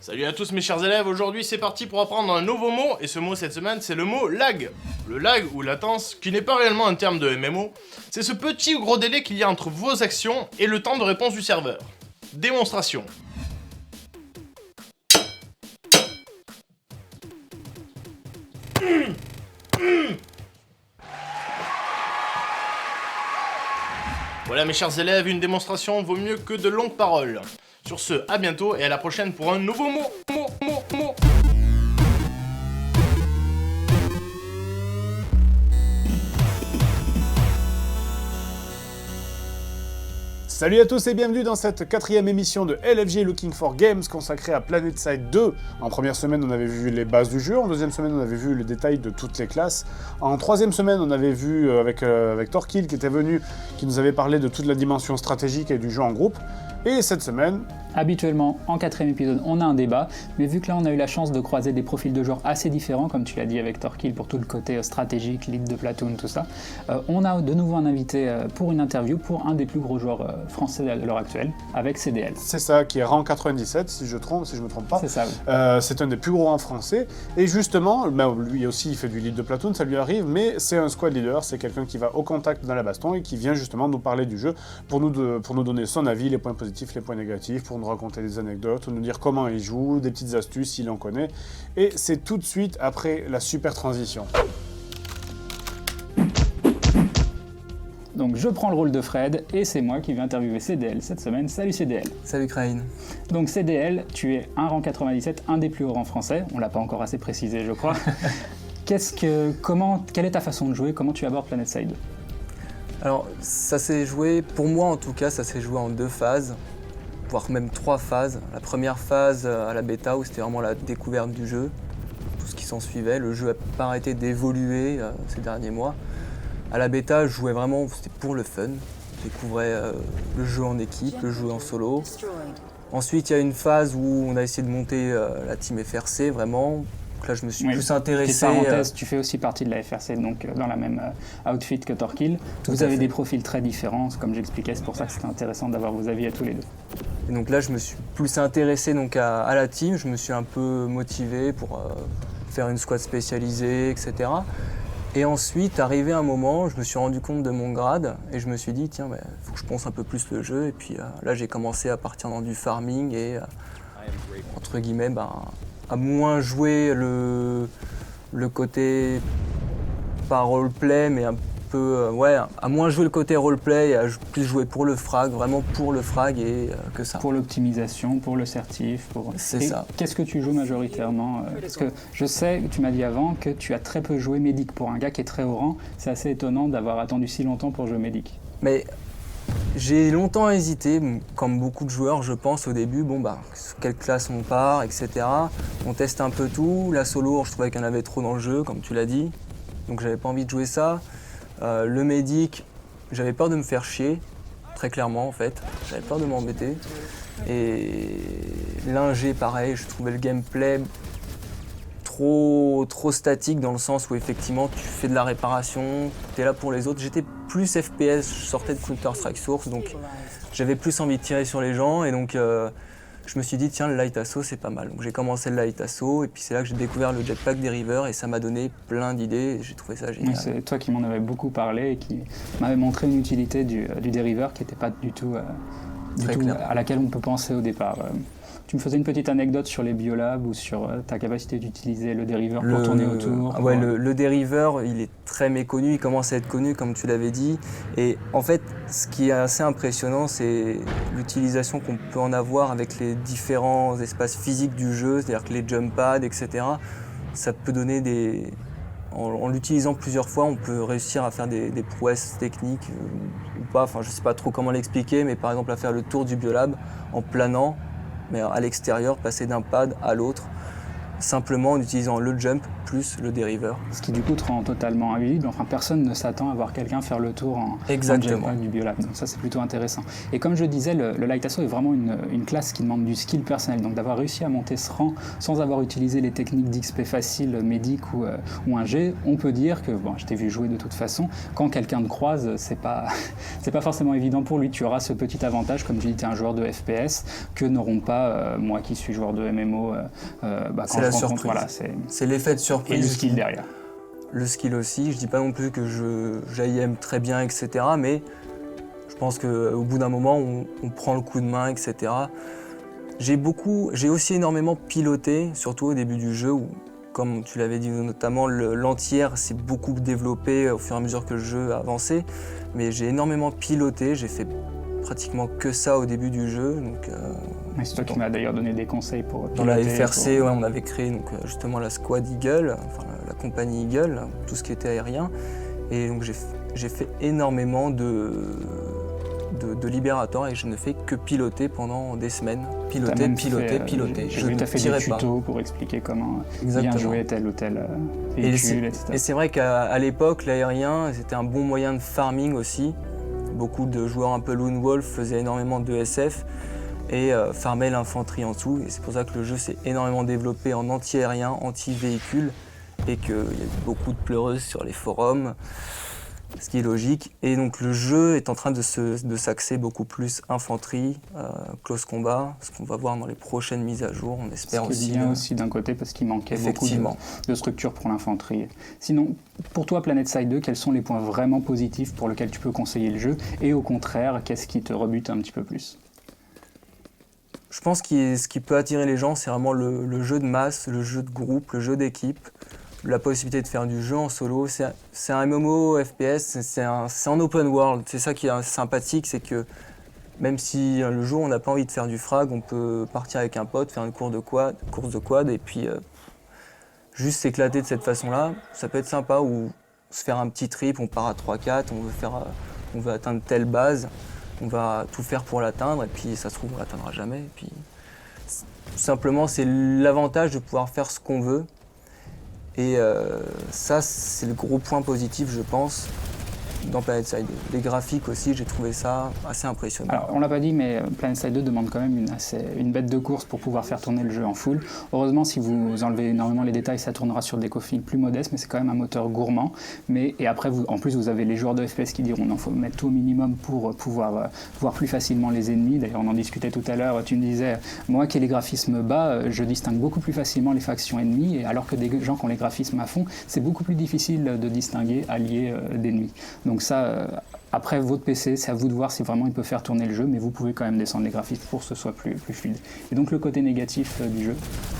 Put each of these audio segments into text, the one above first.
Salut à tous mes chers élèves, aujourd'hui c'est parti pour apprendre un nouveau mot, et ce mot cette semaine c'est le mot lag. Le lag ou latence, qui n'est pas réellement un terme de MMO, c'est ce petit ou gros délai qu'il y a entre vos actions et le temps de réponse du serveur. Démonstration. Voilà mes chers élèves, une démonstration vaut mieux que de longues paroles. Sur ce, à bientôt et à la prochaine pour un nouveau mot. Salut à tous et bienvenue dans cette 4e émission de LFG Looking for Games consacrée à PlanetSide 2. En première semaine, on avait vu les bases du jeu. En deuxième semaine, on avait vu le détail de toutes les classes. En troisième semaine, on avait vu avec Torquil qui était venu, qui nous avait parlé de toute la dimension stratégique et du jeu en groupe. Et cette semaine... Habituellement, en 4e épisode, on a un débat, mais vu que là on a eu la chance de croiser des profils de joueurs assez différents, comme tu l'as dit avec Torquil pour tout le côté stratégique, lead de Platoon, tout ça, on a de nouveau un invité pour une interview pour un des plus gros joueurs français à l'heure actuelle, avec CDL. C'est ça, qui est rang 97, si je me trompe pas. C'est ça, oui. C'est un des plus gros rangs français, et justement, lui aussi il fait du lead de Platoon, ça lui arrive, mais c'est un squad leader, c'est quelqu'un qui va au contact dans la baston et qui vient justement nous parler du jeu pour nous donner son avis, les points positifs, les points négatifs, pour nous raconter des anecdotes, nous dire comment il joue, des petites astuces s'il en connaît. Et c'est tout de suite après la super transition. Donc je prends le rôle de Fred et c'est moi qui vais interviewer CDL cette semaine. Salut CDL. Salut Crane. Donc CDL, tu es un rang 97, un des plus hauts rangs français. On l'a pas encore assez précisé, je crois. Quelle est ta façon de jouer? Comment tu abordes PlanetSide 2? Alors ça s'est joué, pour moi en tout cas, ça s'est joué en 2 phases, voire même 3 phases. La première phase à la bêta où c'était vraiment la découverte du jeu, tout ce qui s'en suivait. Le jeu n'a pas arrêté d'évoluer ces derniers mois. À la bêta, je jouais vraiment, c'était pour le fun. Je découvrais le jeu en équipe, le jeu en solo. Ensuite, il y a une phase où on a essayé de monter la team FRC vraiment. Donc là, je me suis plus intéressé. Petite parenthèse, tu fais aussi partie de la FRC, donc dans la même outfit que Torquil. Vous avez des profils très différents, comme j'expliquais, c'est pour ça que c'était intéressant d'avoir vos avis à tous les deux. Et donc là, je me suis plus intéressé donc, à la team, je me suis un peu motivé pour faire une squad spécialisée, etc. Et ensuite, arrivé un moment, je me suis rendu compte de mon grade et je me suis dit, tiens, faut que je pense un peu plus le jeu. Et puis là, j'ai commencé à partir dans du farming et, entre guillemets, à moins jouer le côté pas roleplay, mais un peu, à moins jouer le côté roleplay et à plus jouer pour le frag, vraiment pour le frag et que ça. Pour l'optimisation, pour le certif, C'est ça. Qu'est-ce que tu joues majoritairement? Parce que je sais, tu m'as dit avant, que tu as très peu joué médic. Pour un gars qui est très haut rang, c'est assez étonnant d'avoir attendu si longtemps pour jouer médic. Mais j'ai longtemps hésité, comme beaucoup de joueurs, je pense, au début, sur quelle classe on part, etc. On teste un peu tout. La solo, je trouvais qu'il y en avait trop dans le jeu, comme tu l'as dit. Donc j'avais pas envie de jouer ça. Le médic, j'avais peur de me faire chier, très clairement en fait. J'avais peur de m'embêter. Et l'ingé, pareil, je trouvais le gameplay trop statique dans le sens où effectivement tu fais de la réparation, tu es là pour les autres. J'étais plus FPS, je sortais de Counter-Strike Source, donc j'avais plus envie de tirer sur les gens et donc je me suis dit tiens, le light assaut c'est pas mal. Donc j'ai commencé le light assaut et puis c'est là que j'ai découvert le jetpack deriver et ça m'a donné plein d'idées et j'ai trouvé ça génial. Oui, c'est toi qui m'en avais beaucoup parlé et qui m'avait montré une utilité du deriver qui n'était pas du tout à laquelle on peut penser au départ. Tu me faisais une petite anecdote sur les biolabs ou sur ta capacité d'utiliser le deriver pour tourner autour. Le deriver, il est très méconnu, il commence à être connu comme tu l'avais dit. Et en fait, ce qui est assez impressionnant, c'est l'utilisation qu'on peut en avoir avec les différents espaces physiques du jeu, c'est-à-dire que les jump pads, etc. Ça peut donner des... En l'utilisant plusieurs fois, on peut réussir à faire des prouesses techniques ou pas. Enfin, je ne sais pas trop comment l'expliquer, mais par exemple à faire le tour du biolab en planant, mais à l'extérieur, passer d'un pad à l'autre, simplement en utilisant le jump plus le dériveur. Ce qui du coup te rend totalement invisible, enfin personne ne s'attend à voir quelqu'un faire le tour en jetpack du Biolab, donc ça c'est plutôt intéressant. Et comme je disais, le Light Assault est vraiment une classe qui demande du skill personnel, donc d'avoir réussi à monter ce rang sans avoir utilisé les techniques d'XP facile, médic ou un G, on peut dire que, bon, je t'ai vu jouer de toute façon, quand quelqu'un te croise, c'est pas forcément évident pour lui, tu auras ce petit avantage, comme tu dis, tu es un joueur de FPS, que n'auront pas moi qui suis joueur de MMO, quand c'est la surprise. Voilà, c'est l'effet de surprise. Et le skill derrière. Le skill aussi, je dis pas non plus que j'aime très bien, etc. Mais je pense qu'au bout d'un moment, on prend le coup de main, etc. J'ai aussi énormément piloté, surtout au début du jeu, où, comme tu l'avais dit notamment, l'anti-air s'est beaucoup développé au fur et à mesure que le jeu a avancé. Mais j'ai énormément piloté, j'ai fait pratiquement que ça au début du jeu. Donc, c'est toi qui m'as d'ailleurs donné des conseils pour piloter. Dans la FRC, on avait créé donc, justement la Squad Eagle, enfin, la compagnie Eagle, tout ce qui était aérien. Et donc j'ai fait énormément de Liberator et je ne fais que piloter pendant des semaines. Piloter. J'ai vu que tu as fait des tutos pour expliquer comment bien jouer tel ou tel véhicule, etc. Et c'est vrai qu'à l'époque, l'aérien, c'était un bon moyen de farming aussi. Beaucoup de joueurs un peu lone wolf faisaient énormément de SF et farmaient l'infanterie en dessous. Et c'est pour ça que le jeu s'est énormément développé en anti-aérien, anti-véhicule et qu'il y a eu beaucoup de pleureuses sur les forums, ce qui est logique. Et donc le jeu est en train de s'axer beaucoup plus infanterie, close combat, ce qu'on va voir dans les prochaines mises à jour, on espère aussi. C'est bien aussi d'un côté parce qu'il manquait beaucoup de structure pour l'infanterie. Sinon, pour toi, PlanetSide 2, quels sont les points vraiment positifs pour lesquels tu peux conseiller le jeu et au contraire, qu'est-ce qui te rebute un petit peu plus ? Je pense que ce qui peut attirer les gens, c'est vraiment le jeu de masse, le jeu de groupe, le jeu d'équipe, la possibilité de faire du jeu en solo. C'est un MMO FPS, c'est en open world. C'est ça qui est sympathique, c'est que même si le jour on n'a pas envie de faire du frag, on peut partir avec un pote, faire une course de quad et puis juste s'éclater de cette façon-là. Ça peut être sympa ou se faire un petit trip, on part à 3-4, on veut atteindre telle base. On va tout faire pour l'atteindre et puis ça se trouve on l'atteindra jamais. Et puis, tout simplement c'est l'avantage de pouvoir faire ce qu'on veut. Et ça c'est le gros point positif je pense dans PlanetSide 2. Les graphiques aussi, j'ai trouvé ça assez impressionnant. Alors, on l'a pas dit, mais PlanetSide 2 demande quand même une bête de course pour pouvoir faire tourner le jeu en full. Heureusement, si vous enlevez énormément les détails, ça tournera sur des configs plus modestes, mais c'est quand même un moteur gourmand. Et après, en plus, vous avez les joueurs de FPS qui diront qu'il faut mettre tout au minimum pour pouvoir voir plus facilement les ennemis. D'ailleurs, on en discutait tout à l'heure, tu me disais, moi qui ai les graphismes bas, je distingue beaucoup plus facilement les factions ennemies, alors que des gens qui ont les graphismes à fond, c'est beaucoup plus difficile de distinguer alliés d'ennemis. Donc ça, après votre PC, c'est à vous de voir si vraiment il peut faire tourner le jeu, mais vous pouvez quand même descendre les graphismes pour que ce soit plus fluide. Et donc le côté négatif du jeu ?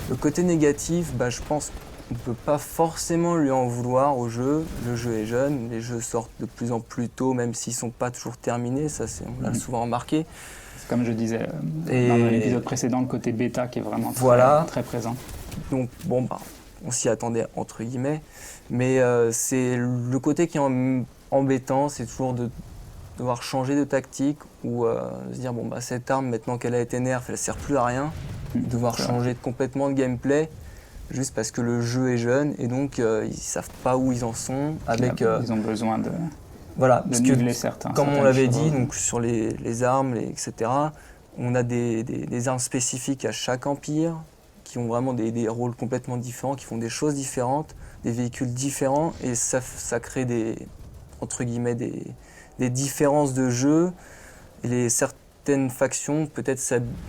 Le côté négatif, je pense qu'on ne peut pas forcément lui en vouloir au jeu. Le jeu est jeune, les jeux sortent de plus en plus tôt, même s'ils ne sont pas toujours terminés, ça on l'a souvent remarqué. Comme je disais dans l'épisode précédent, le côté bêta qui est vraiment très présent. Donc on s'y attendait entre guillemets, mais c'est le côté qui est embêtant, c'est toujours de devoir changer de tactique ou se dire cette arme maintenant qu'elle a été nerf, elle ne sert plus à rien, devoir changer complètement de gameplay juste parce que le jeu est jeune et donc ils savent pas où ils en sont avec. Ils ont besoin de. Voilà, parce que certains. Comme on l'avait dit, donc sur les armes, etc. On a des armes spécifiques à chaque empire qui ont vraiment des rôles complètement différents, qui font des choses différentes, des véhicules différents et ça crée entre guillemets des différences de jeu. Et certaines factions peut-être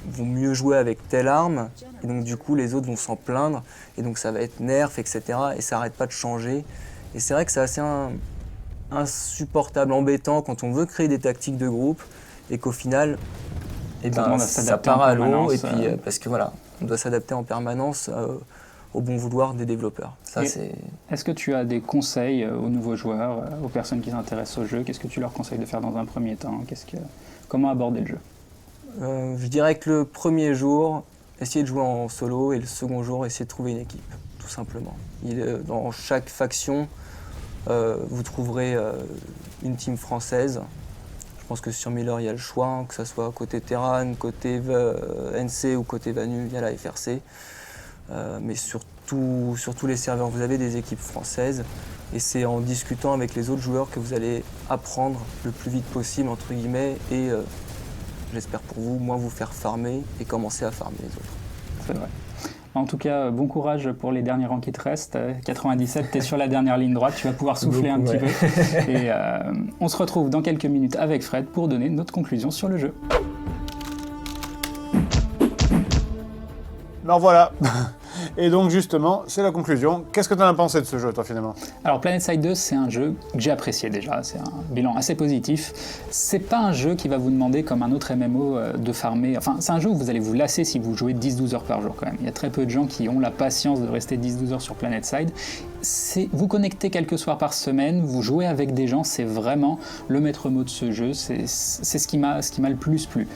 vont mieux jouer avec telle arme et donc du coup les autres vont s'en plaindre et donc ça va être nerf, etc. et ça n'arrête pas de changer. Et c'est vrai que c'est assez insupportable, embêtant quand on veut créer des tactiques de groupe et qu'au final ça part à l'eau et puis parce que on doit s'adapter en permanence au bon vouloir des développeurs. Est-ce que tu as des conseils aux nouveaux joueurs, aux personnes qui s'intéressent au jeu ? Qu'est-ce que tu leur conseilles de faire dans un premier temps ? Comment aborder le jeu ? Je dirais que le premier jour, essayer de jouer en solo et le second jour, essayer de trouver une équipe, tout simplement. Dans chaque faction, vous trouverez une team française. Je pense que sur Miller, il y a le choix, que ce soit côté Terran, côté NC ou côté Vanu, il y a la FRC. mais sur tous les serveurs, vous avez des équipes françaises. Et c'est en discutant avec les autres joueurs que vous allez apprendre le plus vite possible, entre guillemets, et j'espère pour vous, moins vous faire farmer et commencer à farmer les autres. C'est vrai. En tout cas, bon courage pour les derniers rangs qui te restent. 97, tu es sur la dernière ligne droite, tu vas pouvoir souffler un petit peu. Et on se retrouve dans quelques minutes avec Fred pour donner notre conclusion sur le jeu. Alors voilà. Et donc justement, c'est la conclusion. Qu'est-ce que tu en as pensé de ce jeu, toi, finalement? Alors PlanetSide 2, c'est un jeu que j'ai apprécié déjà, c'est un bilan assez positif. C'est pas un jeu qui va vous demander, comme un autre MMO, de farmer. Enfin, c'est un jeu où vous allez vous lasser si vous jouez 10-12 heures par jour quand même. Il y a très peu de gens qui ont la patience de rester 10-12 heures sur PlanetSide. Vous connectez quelques soirs par semaine, vous jouez avec des gens, c'est vraiment le maître mot de ce jeu. C'est ce qui m'a le plus plu.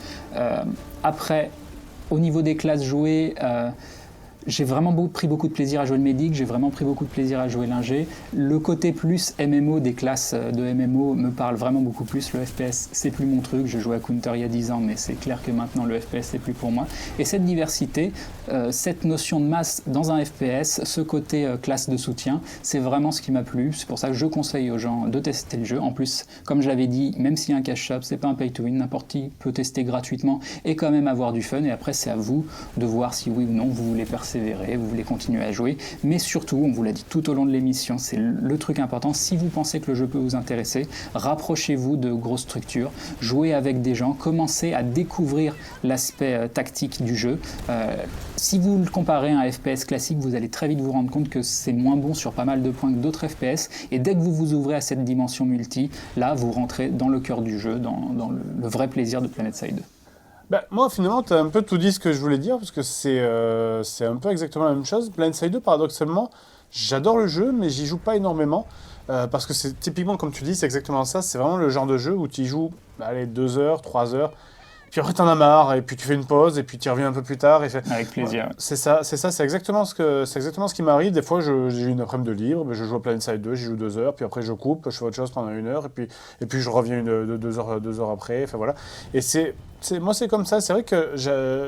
Après, au niveau des classes jouées, j'ai vraiment pris beaucoup de plaisir à jouer le médic, j'ai vraiment pris beaucoup de plaisir à jouer l'ingé. Le côté plus MMO des classes de MMO me parle vraiment beaucoup plus. Le FPS, c'est plus mon truc. Je jouais à Counter il y a 10 ans, mais c'est clair que maintenant le FPS, c'est plus pour moi. Et cette diversité, cette notion de masse dans un FPS, ce côté classe de soutien, c'est vraiment ce qui m'a plu. C'est pour ça que je conseille aux gens de tester le jeu. En plus, comme je l'avais dit, même s'il y a un cash shop, c'est pas un pay to win, n'importe qui peut tester gratuitement et quand même avoir du fun. Et après, c'est à vous de voir si oui ou non vous voulez persévérer, vous voulez continuer à jouer, mais surtout, on vous l'a dit tout au long de l'émission, c'est le truc important, si vous pensez que le jeu peut vous intéresser, rapprochez-vous de grosses structures, jouez avec des gens, commencez à découvrir l'aspect tactique du jeu. Si vous le comparez à un FPS classique, vous allez très vite vous rendre compte que c'est moins bon sur pas mal de points que d'autres FPS, et dès que vous vous ouvrez à cette dimension multi, là, vous rentrez dans le cœur du jeu, dans le vrai plaisir de PlanetSide 2. Bah, moi, finalement, tu as un peu tout dit ce que je voulais dire, parce que c'est un peu exactement la même chose. PlanetSide 2, paradoxalement, j'adore le jeu, mais j'y joue pas énormément, parce que c'est typiquement, comme tu dis, c'est exactement ça. C'est vraiment le genre de jeu où tu y joues, allez, 2 heures, 3 heures, puis après t'en as marre, et puis tu fais une pause, et puis tu y reviens un peu plus tard. Avec plaisir. C'est exactement ce qui m'arrive. Des fois, j'ai une après-midi de libre, je joue à PlanetSide 2, j'y joue 2 heures, puis après je coupe, je fais autre chose pendant 1 heure, et puis je reviens 2 heures après, enfin voilà. Et moi, c'est comme ça. C'est vrai que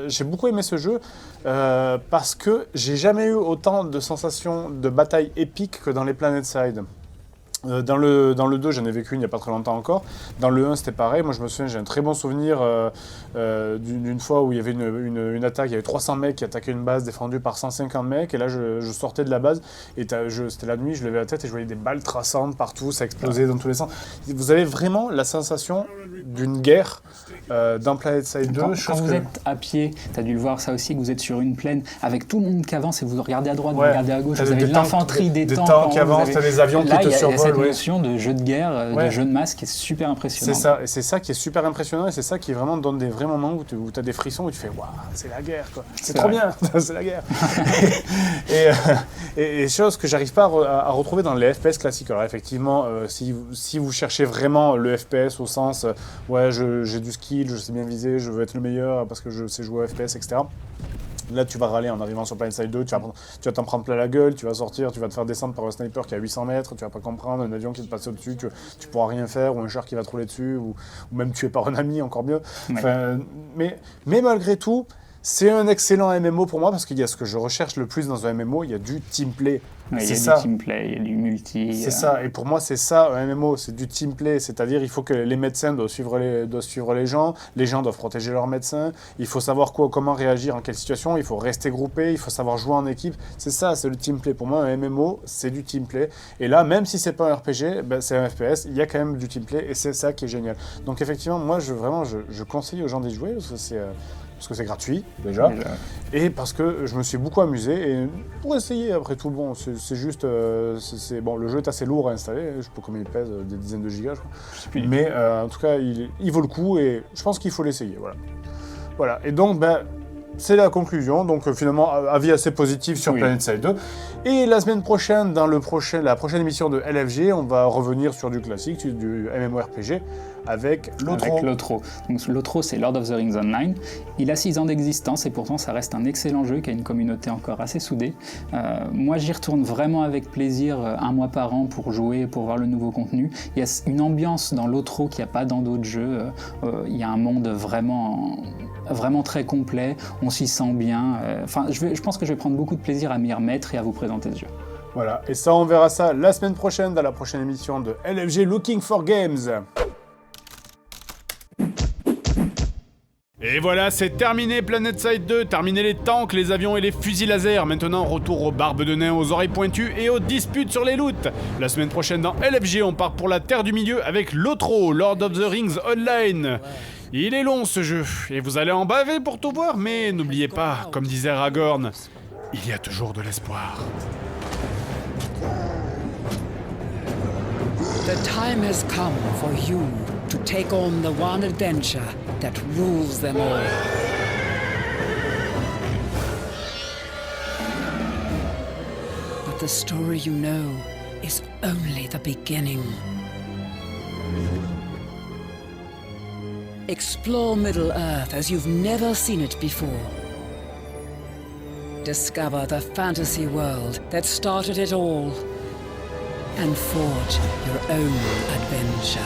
j'ai beaucoup aimé ce jeu parce que j'ai jamais eu autant de sensations de bataille épique que dans les PlanetSide. Dans le 2, j'en ai vécu une il n'y a pas très longtemps encore. Dans le 1, c'était pareil. Moi, je me souviens, j'ai un très bon souvenir d'une fois où il y avait une attaque. Il y avait 300 mecs qui attaquaient une base défendue par 150 mecs. Et là, je sortais de la base. Et c'était la nuit, je levais la tête et je voyais des balles traçantes partout. Ça explosait dans tous les sens. Vous avez vraiment la sensation d'une guerre dans PlanetSide 2. Quand vous êtes à pied, tu as dû le voir ça aussi, que vous êtes sur une plaine avec tout le monde qui avance et vous regardez à droite, vous regardez à gauche. Vous avez de l'infanterie, des tanks qui avancent, tu as des avions qui te survolent. Cette notion de jeu de guerre, de jeu de masse qui est super impressionnant. C'est ça, et c'est ça qui est super impressionnant, et c'est ça qui vraiment donne des vrais moments où tu as des frissons, où tu fais waouh, c'est la guerre, quoi. C'est trop bien, c'est la guerre. et chose que j'arrive pas à retrouver dans les FPS classiques. Alors effectivement, si vous cherchez vraiment le FPS au sens ouais, j'ai du skill, je sais bien viser, je veux être le meilleur parce que je sais jouer au FPS, etc. Là, tu vas râler en arrivant sur PlanetSide 2, tu vas t'en prendre plein la gueule, tu vas sortir, tu vas te faire descendre par un sniper qui est à 800 mètres, tu vas pas comprendre, un avion qui te passe au-dessus, tu pourras rien faire, ou un char qui va te rouler dessus, ou même tué par un ami, encore mieux. Ouais. Enfin, mais malgré tout, c'est un excellent MMO pour moi, parce qu'il y a ce que je recherche le plus dans un MMO, il y a du teamplay. Ouais, il y a du teamplay, il y a du multi. C'est ça, et pour moi c'est ça un MMO, c'est du teamplay, c'est-à-dire il faut que les médecins doivent suivre les gens doivent protéger leurs médecins, il faut savoir comment réagir en quelle situation, il faut rester groupé, il faut savoir jouer en équipe, c'est ça, c'est le teamplay. Pour moi un MMO c'est du teamplay, et là même si c'est pas un RPG, ben, c'est un FPS, il y a quand même du teamplay, et c'est ça qui est génial. Donc effectivement moi je conseille aux gens d'y jouer, parce que c'est gratuit déjà, et parce que je me suis beaucoup amusé, et pour essayer après tout, bon, c'est juste, bon, le jeu est assez lourd à installer, je sais pas combien il pèse, des dizaines de gigas je crois, mais en tout cas il vaut le coup, et je pense qu'il faut l'essayer, voilà. Et donc ben, c'est la conclusion, donc finalement avis assez positif sur PlanetSide 2, et la semaine prochaine, dans la prochaine émission de LFG, on va revenir sur du classique, du MMORPG, avec Lotro. Donc Lotro, c'est Lord of the Rings Online. Il a 6 ans d'existence et pourtant ça reste un excellent jeu qui a une communauté encore assez soudée. Moi j'y retourne vraiment avec plaisir 1 mois par an pour jouer, pour voir le nouveau contenu. Il y a une ambiance dans Lotro qu'il n'y a pas dans d'autres jeux. Il y a un monde vraiment vraiment très complet, on s'y sent bien. Enfin, je pense que je vais prendre beaucoup de plaisir à m'y remettre et à vous présenter ce jeu. Voilà, et ça, on verra ça la semaine prochaine, dans la prochaine émission de LFG Looking for Games. Et voilà, c'est terminé PlanetSide 2, terminé les tanks, les avions et les fusils laser. Maintenant, retour aux barbes de nains, aux oreilles pointues et aux disputes sur les loots. La semaine prochaine dans LFG, on part pour la Terre du Milieu avec l'Otro, Lord of the Rings Online. Il est long ce jeu, et vous allez en baver pour tout voir, mais n'oubliez pas, comme disait Aragorn, il y a toujours de l'espoir. The time has come for you to take on the one adventure that rules them all. But the story you know is only the beginning. Explore Middle-earth as you've never seen it before. Discover the fantasy world that started it all. And forge your own adventure.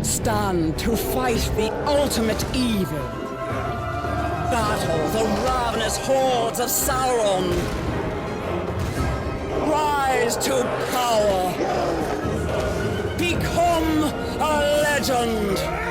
Stand to fight the ultimate evil. Battle the ravenous hordes of Sauron. Rise to power. Become a legend.